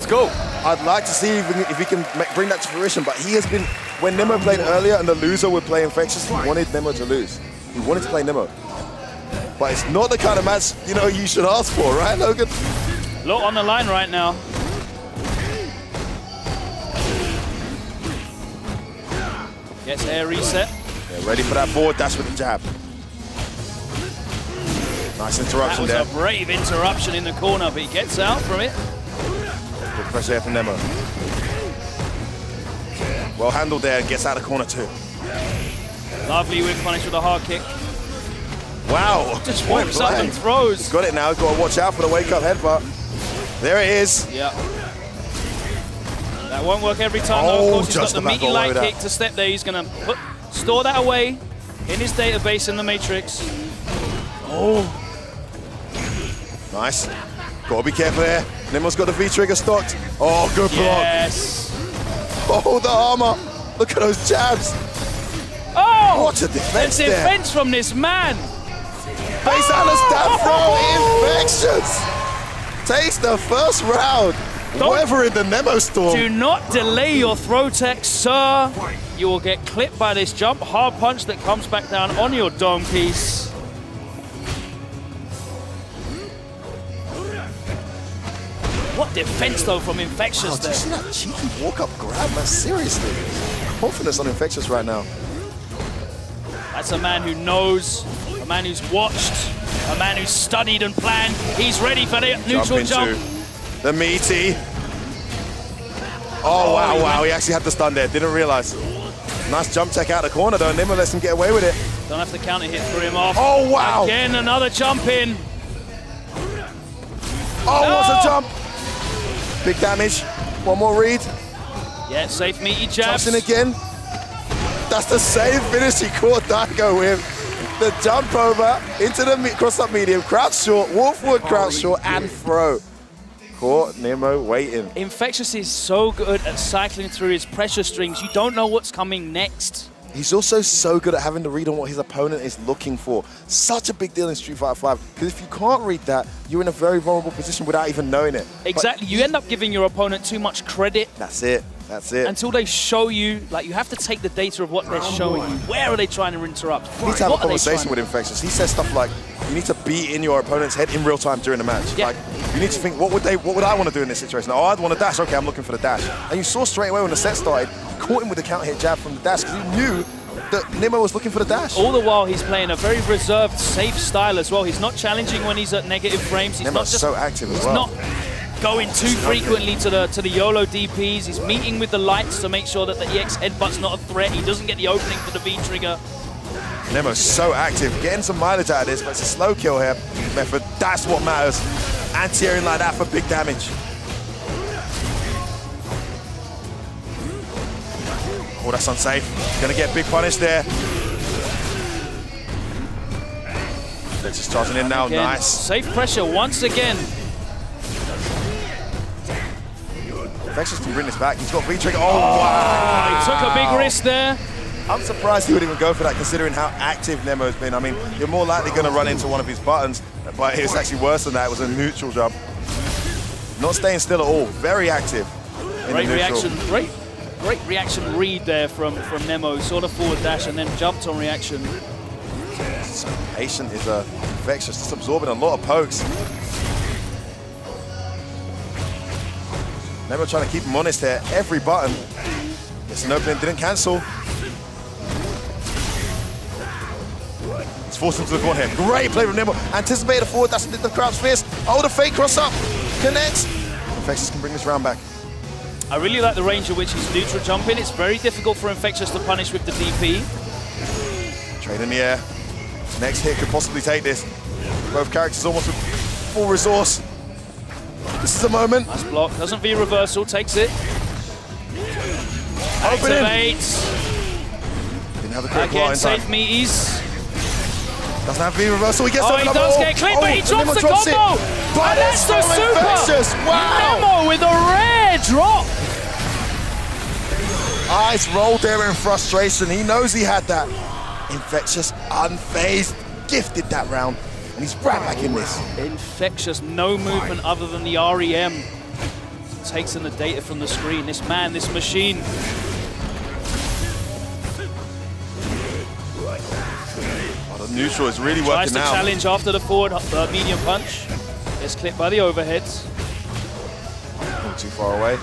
go. I'd like to see if he can bring that to fruition, but he has been, when Nemo played earlier and the loser would play Infectious, he wanted Nemo to lose. He wanted to play Nemo. But it's not the kind of match, you know, you should ask for, right, Logan? Lot on the line right now. Gets air reset. Yeah, ready for that forward dash with the jab. Nice interruption there. That was a brave interruption in the corner, but he gets out from it. Good pressure there from Nemo. Well handled there and gets out of corner too. Lovely whip punish with a hard kick. Wow. Just walks up and throws. He's got it now. Got to watch out for the wake up headbutt. There it is. Yeah. That won't work every time. Though. Of course, he's got the meaty light kick to step there. He's going to store that away in his database in the Matrix. Oh. Nice. Got to be careful there. Nemo's got the V-trigger stocked. Oh, good block. Yes. Oh, the armor. Look at those jabs. Oh! What a defense there. Defense from this man. Base Alice down throw. Infectious. Takes the first round. Weather in the Nemo storm. Do not delay your throw tech, sir. You will get clipped by this jump hard punch that comes back down on your dome piece. What defense, though, from Infectious there. Did you see that cheeky walk-up grab, man? Seriously. Confidence on Infectious right now. That's a man who knows, a man who's watched, a man who's studied and planned. He's ready for the neutral jump. The meaty. Oh, wow. He actually had the stun there. Didn't realize. Nice jump tech out the corner, though. Nemo lets him get away with it. Don't have to counter hit for him off. Oh, wow. Again, another jump in. Oh, what a jump. Big damage. One more read. Yeah, safe meaty jabs. Jumps in again. That's the same finish he caught Daigo with. The jump over into the cross-up medium, crouch short, walk forward, crouch short, and throw. Caught Nemo waiting. Infectious is so good at cycling through his pressure strings. You don't know what's coming next. He's also so good at having to read on what his opponent is looking for. Such a big deal in Street Fighter 5, because if you can't read that, you're in a very vulnerable position without even knowing it. Exactly. You end up giving your opponent too much credit. That's it. That's it. Until they show you, like, you have to take the data of what they're showing you. Where are they trying to interrupt? You need to have a conversation with Infectious. He says stuff like, you need to be in your opponent's head in real time during the match. Yeah. Like, you need to think, what would I want to do in this situation? Oh, I'd want to dash. Okay, I'm looking for the dash. And you saw straight away when the set started, caught him with the counter hit jab from the dash, because he knew that Nemo was looking for the dash. All the while, he's playing a very reserved, safe style as well. He's not challenging when he's at negative frames. He's Nemo's not just so active as well. He's not going too frequently to the YOLO DPs. He's meeting with the lights to make sure that the EX headbutt's not a threat. He doesn't get the opening for the V-trigger. Nemo's so active, getting some mileage out of this, but it's a slow kill here method. That's what matters. Anti-airing like that for big damage. Oh, that's unsafe. Gonna get big punish there. They're just charging in now, again, nice. Safe pressure once again. Infectious can bring this back. He's got V-trigger. Oh, wow. He took a big risk there. I'm surprised he would even go for that, considering how active Nemo's been. I mean, you're more likely going to run into one of his buttons, but it was actually worse than that. It was a neutral jump. Not staying still at all. Very active. Great reaction. Great reaction read there from Nemo. Saw the forward dash and then jumped on reaction. So patient is Infectious, just absorbing a lot of pokes. Nemo trying to keep him honest here. Every button. It's an opening, didn't cancel. It's forced him to the corner here. Great play from Nemo. Anticipated a forward, that's the crouch fist. Oh, the fake cross up. Connects. Infectious can bring this round back. I really like the range at which he's neutral jumping. It's very difficult for Infectious to punish with the DP. Trade in the air. Next hit could possibly take this. Both characters almost with full resource. This is a moment. Nice block. Doesn't V reversal. Takes it. Activates. Didn't have the correct line. Again, safe meaties. Doesn't have V reversal. He gets he does get clipped, but he drops the combo. But that's the super. Infectious. Wow. Nemo with a rare drop. Eyes rolled there in frustration. He knows he had that. Infectious, unfazed, gifted that round. And he's right back in this. Infectious, no movement other than the REM takes in the data from the screen. This man, this machine. Oh, the neutral is really Tries working to now. challenge after the forward medium punch. Gets clipped by the overheads. Not too far away.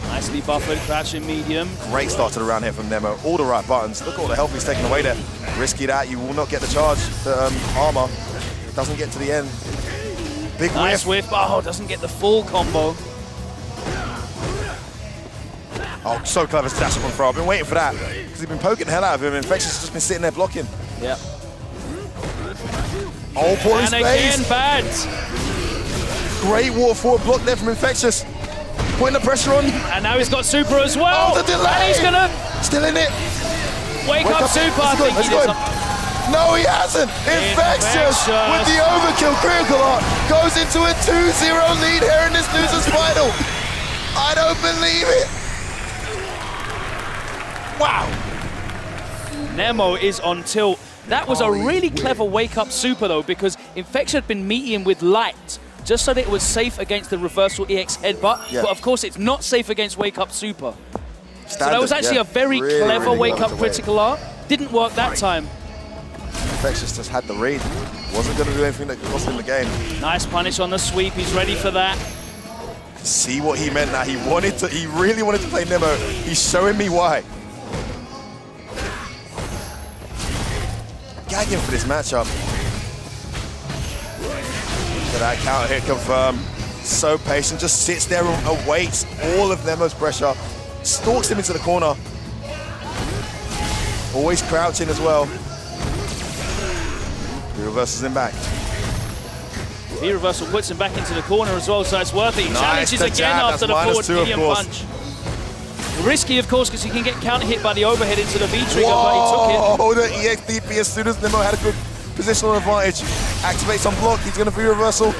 Nicely buffered, crouching medium. Great start to the round here from Nemo. All the right buttons. Look at all the health he's taking away there. Risky that. You will not get the charge. The armor doesn't get to the end. Big Nice whiff. whiff. Oh, doesn't get the full combo. Oh, so clever to dash up on throw. I've been waiting for that because he's been poking the hell out of him. Infectious has just been sitting there blocking. Yeah. Oh, poor And again, bad. Great water forward block there from Infectious. Putting the pressure on. And now he's got super as well. Oh, the delay. And he's gonna Still in it. wake up super. I think he does. No, he hasn't. Infectious with the overkill critical art goes into a 2-0 lead here in this losers final. I don't believe it. Wow. Nemo is on tilt. That was a really clever wake-up super, though, because Infexious had been meeting him with light, just so that it was safe against the reversal EX headbutt. Yeah. But, of course, it's not safe against wake-up super. Standard, So that was actually a very clever wake-up critical art. Didn't work that time. Infectious just had the read. Wasn't going to do anything that could cost him the game. Nice punish on the sweep. He's ready for that. See what he meant now. He really wanted to play Nemo. He's showing me why. Gagging for this matchup. Look at that counter hit confirm. So patient, just sits there and awaits all of Nemo's pressure. Stalks him into the corner. Always crouching as well. He reverses him back. He reversal puts him back into the corner as well, so it's worth it. He Nice, challenges the again jab. after That's the forward -2, of medium course. punch. Risky, of course, because he can get counter hit by the overhead into the V-trigger, but he took it. Oh, the EX DP as soon as Nemo had a good positional advantage. Activates on block, he's going to V-reversal.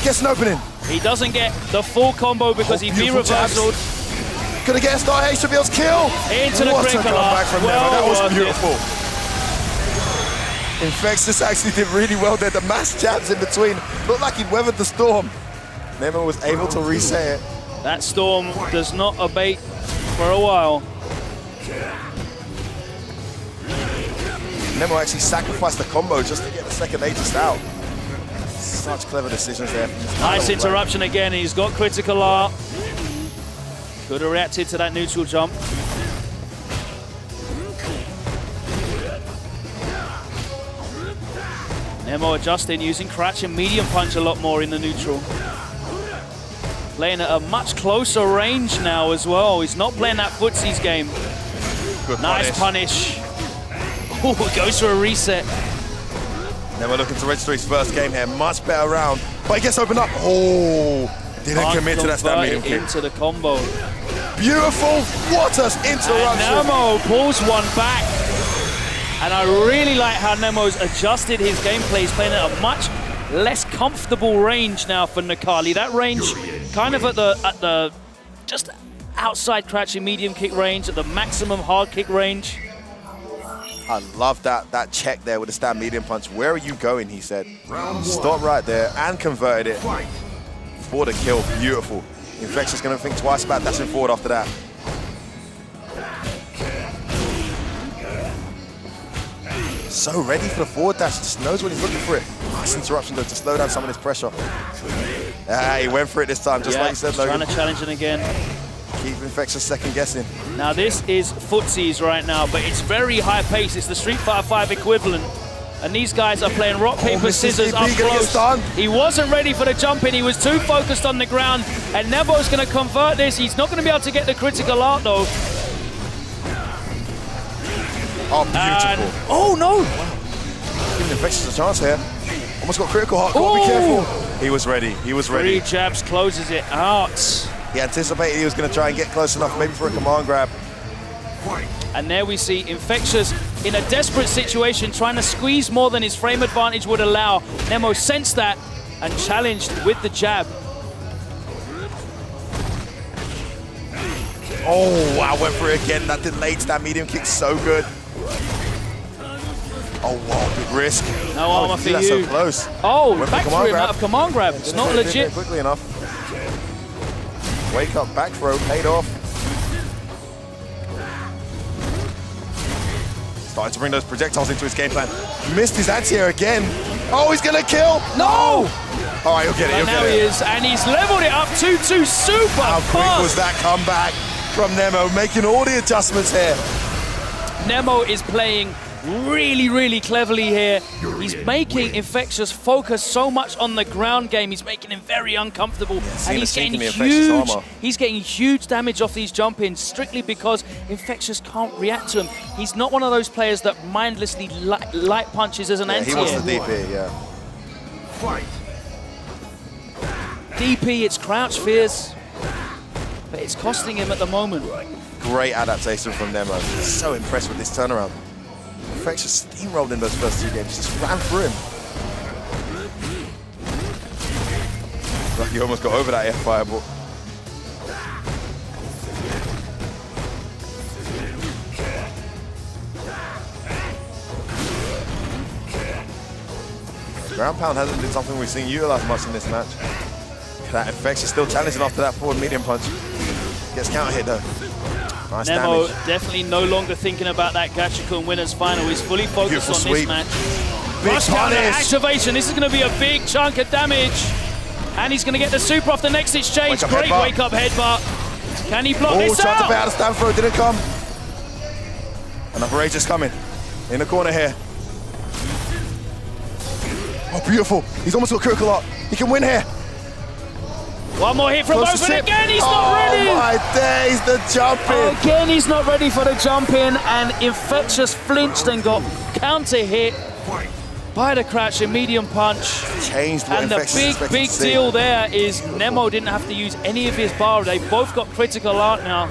Gets an opening. He doesn't get the full combo because he beautiful V-reversaled Gonna get a star H to be able to kill. into the What a critical comeback from well Nemo. That was worth it. beautiful. Infexus actually did really well there. The mass jabs in between. Looked like he'd weathered the storm. Nemo was able to reset it. That storm does not abate for a while. Nemo actually sacrificed the combo just to get the second Aegis out. Such clever decisions there. Nice interruption again. He's got critical art. Could have reacted to that neutral jump. Nemo adjusting, using crouching medium punch a lot more in the neutral. Playing at a much closer range now as well. He's not playing that footsies game. Good Nice punish. Oh, it goes for a reset. Nemo looking to register his first game here. Much better round. But he gets opened up. Oh, didn't commit to that stand medium kick. Into the combo. Beautiful. What an interruption. And Nemo pulls one back. And I really like how Nemo's adjusted his gameplay. He's playing at a much less comfortable range now for Necalli. That range kind of at the just outside crouching medium kick range, at the maximum hard kick range. I love that check there with the stand medium punch. Where are you going, he said. Stop right there and converted it for the kill. Beautiful. Infectious going to think twice about dashing forward after that. So ready for the forward dash, just knows when he's looking for it. Nice interruption though to slow down some of this pressure. He went for it this time, just like you said, Logan. Trying to challenge it again. Keep Infectious second guessing. Now this is footsies right now, but it's very high pace. It's the Street Fighter 5 equivalent. And these guys are playing rock, paper, scissors up close. He wasn't ready for the jump in. He was too focused on the ground. And Nemo's going to convert this. He's not going to be able to get the critical art though. Oh, beautiful. Oh no! Giving Infectious a chance here. Almost got critical heart. Gotta be careful. He was ready. He was ready. 3 jabs closes it out. He anticipated he was going to try and get close enough, maybe for a command grab. And there we see Infectious in a desperate situation, trying to squeeze more than his frame advantage would allow. Nemo sensed that and challenged with the jab. Oh, wow, went for it again. That delayed stand medium kick, so good. Oh, wow, big risk. No armor for you. That's so close. Oh, went back for through him grab. out of command grab. It's not legit. Quickly enough. Wake up, back throw, paid off. Starting to bring those projectiles into his game plan. Missed his anti-air again. Oh, he's gonna kill! No! All right, he'll get it, And now he is, and he's leveled it up 2-2 super How fast. quick was that comeback from Nemo, making all the adjustments here. Nemo is playing really, really cleverly here. He's making Infectious focus so much on the ground game. He's making him very uncomfortable, and he's getting He's getting huge damage off these jump-ins strictly because Infectious can't react to him. He's not one of those players that mindlessly light punches as an anti-air. He wants the DP, yeah. DP, it's crouch fears, but it's costing him at the moment. Great adaptation from Nemo. So impressed with this turnaround. Infectious steamrolled in those first 2 games, just ran through him. Like he almost got over that F fireball. Ground pound hasn't been something we've seen utilized much in this match. That Infectious still challenging after that forward medium punch. Gets counter hit though. Nice Nemo damage. definitely no longer thinking about that Gachikun winners final. He's fully focused on this match. Rush counter activation. This is going to be a big chunk of damage. And he's going to get the super off the next exchange. Great wake up headbutt. Can he block this out? Chance to pay out of stand throw, didn't come. Another rage is coming. In the corner here. Oh, beautiful. He's almost got critical art. He can win here. One more hit from both, and again he's not ready! Oh my days, the jump in! Again he's not ready for the jump in, and Infectious flinched and got counter hit by the crouching medium punch. Changed what and the big deal there is Nemo didn't have to use any of his bar. They both got critical art now,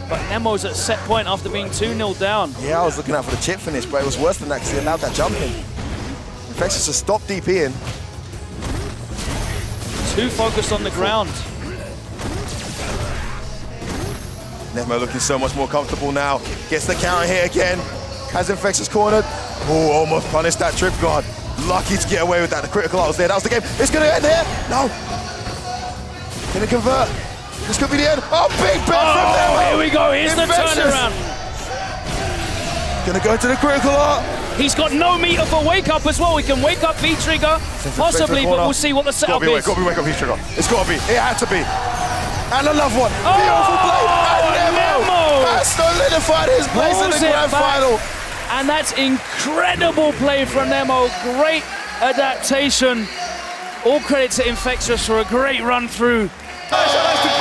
but Nemo's at set point after being 2-0 down. Yeah, I was looking out for the chip finish, but it was worse than that because he allowed that jump in. Infectious has stopped DPing. Too focused on the ground. Nemo looking so much more comfortable now. Gets the counter hit again. Has Infectious cornered. Oh, almost punished that trip guard. Lucky to get away with that. The critical art was there. That was the game. It's going to end here. No. Can it convert? This could be the end. Oh, big bet from Nemo. Here we go. Here's the turnaround. Going to go into the critical art. He's got no meter for wake up as well. He can wake up V-trigger, possibly, but we'll see what the setup is. Got to be wake up V-trigger. It's got to be. It had to be. And another one. Beautiful play. And Nemo has solidified his place in the grand final. And that's incredible play from Nemo. Great adaptation. All credit to Infectious for a great run through. Nice to